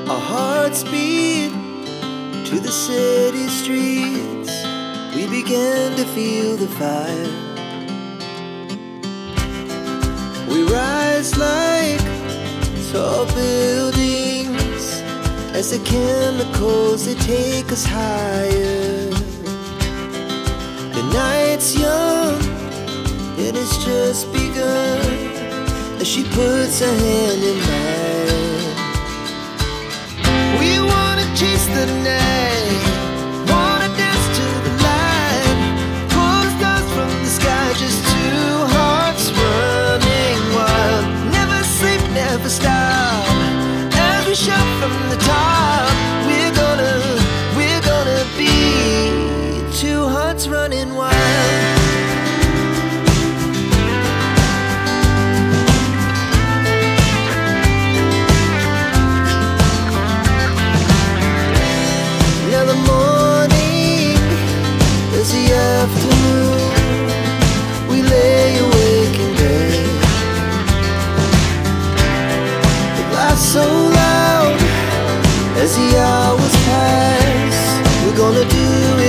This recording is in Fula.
Our hearts beat to the city streets. We began to feel the fire. We rise like tall buildings as the chemicals, they take us higher. The night's young and it's just begun as she puts her hand in mine. We wanna chase the night, wanna dance to the light, pull the stars from the sky, just two hearts running wild. Never sleep, never stop, as we shout from the top. We're gonna be two hearts running wild. Now the morning is the afternoon. We lay awake in bed. It laughs so loud as the hours pass. We're gonna do